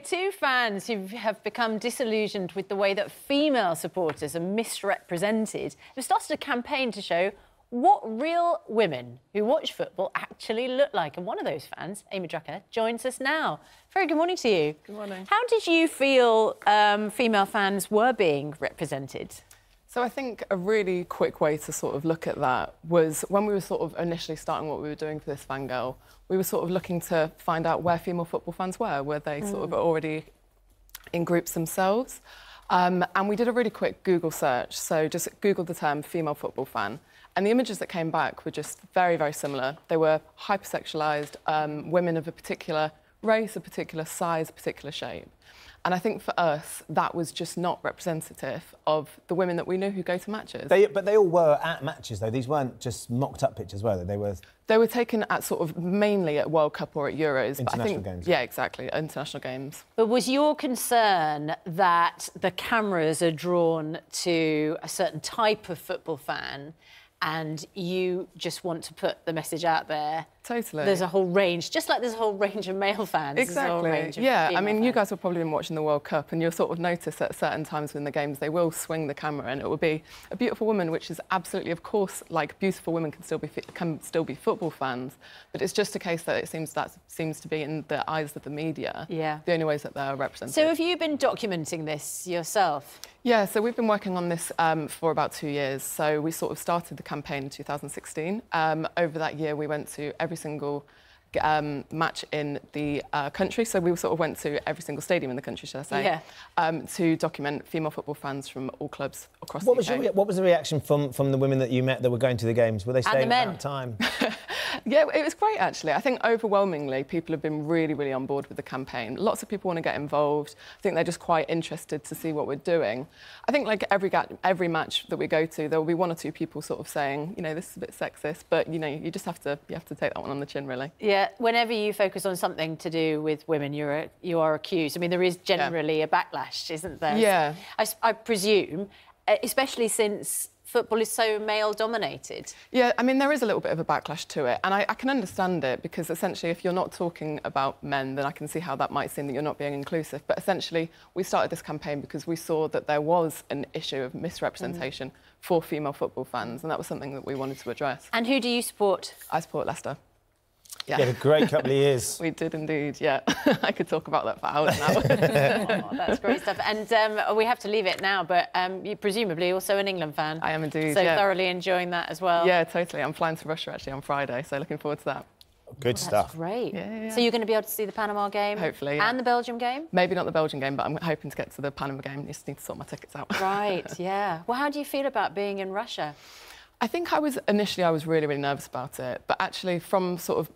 Two fans who have become disillusioned with the way that female supporters are misrepresented have started a campaign to show what real women who watch football actually look like. And one of those fans, Amy Drucker, joins us now. Very good morning to you. Good morning. How did you feel female fans were being represented? So I think a really quick way to sort of look at that was when we were sort of initially starting what we were doing for this fangirl, we were sort of looking to find out where female football fans were they sort of already in groups themselves. And we did a really quick Google search, so just Googled the term female football fan, and the images that came back were just very, very similar. They were hypersexualised, women of a particular race, a particular size, a particular shape. And I think for us, that was just not representative of the women that we knew who go to matches. But they all were at matches, though. These weren't just mocked-up pictures, were they? They were taken at sort of mainly at World Cup or at Euros. International games. Yeah, exactly, international games. But was your concern that the cameras are drawn to a certain type of football fan and you just want to put the message out there? Totally. There's a whole range, just like there's a whole range of male fans. Exactly. Yeah, I mean, you guys have probably been watching the World Cup and you'll sort of notice at certain times in the games they will swing the camera and it will be a beautiful woman, which is absolutely, of course, like beautiful women can still be football fans, but it's just a case that it seems to be in the eyes of the media. Yeah. The only ways that they're represented. So have you been documenting this yourself? Yeah, so we've been working on this for about 2 years. So we sort of started the campaign in 2016. Over that year, we went to every single match in the country. So we sort of went to every single stadium in the country, should I say, yeah. To document female football fans from all clubs across the UK. What was the reaction from the women that you met that were going to the games? Were they staying and the at that time? Yeah, it was great, actually. I think overwhelmingly people have been really, really on board with the campaign. Lots of people want to get involved. I think they're just quite interested to see what we're doing. I think, like, every match that we go to, there will be one or two people sort of saying, you know, this is a bit sexist, but, you know, you have to take that one on the chin, really. Yeah, whenever you focus on something to do with women, you are accused. I mean, there is generally a backlash, isn't there? Yeah. I presume, especially since football is so male-dominated. Yeah, I mean, there is a little bit of a backlash to it, and I can understand it, because essentially if you're not talking about men, then I can see how that might seem that you're not being inclusive. But essentially, we started this campaign because we saw that there was an issue of misrepresentation for female football fans, and that was something that we wanted to address. And who do you support? I support Leicester. Yeah, a great couple of years. We did indeed, yeah. I could talk about that for hours now. Oh, that's great stuff. And we have to leave it now, but you're presumably also an England fan. I am indeed, so thoroughly enjoying that as well. Yeah, totally. I'm flying to Russia, actually, on Friday, so looking forward to that. Good stuff. That's great. Yeah. So you're going to be able to see the Panama game? Hopefully, yeah. And the Belgium game? Maybe not the Belgian game, but I'm hoping to get to the Panama game. I just need to sort my tickets out. Right, yeah. Well, how do you feel about being in Russia? I think I was really, really nervous about it. But actually,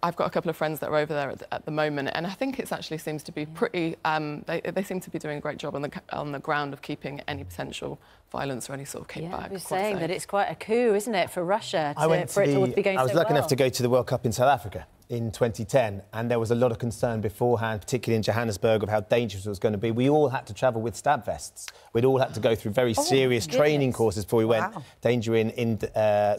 I've got a couple of friends that are over there at the moment, and I think it actually seems to be pretty. They seem to be doing a great job on the ground of keeping any potential violence or any sort of kickback. Yeah, you're saying that it's quite a coup, isn't it, for Russia I was lucky well. enough to go to the World Cup in South Africa in 2010, and there was a lot of concern beforehand, particularly in Johannesburg, of how dangerous it was going to be. We all had to travel with stab vests. We'd all had to go through very serious training courses before we went, danger in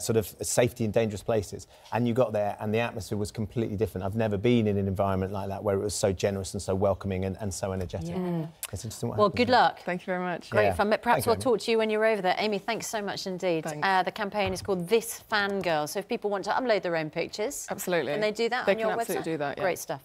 sort of safety in dangerous places. And you got there, and the atmosphere was completely different. I've never been in an environment like that where it was so generous and so welcoming and so energetic. Yeah. It's interesting what happened. Good luck. Thank you very much. Great fun. Perhaps we'll talk to you when you're over there. Amy, thanks so much indeed. Thanks. The campaign is called This Fangirl. So if people want to upload their own pictures... Absolutely. And they do that they on your website? They can absolutely do that, yeah. Great stuff.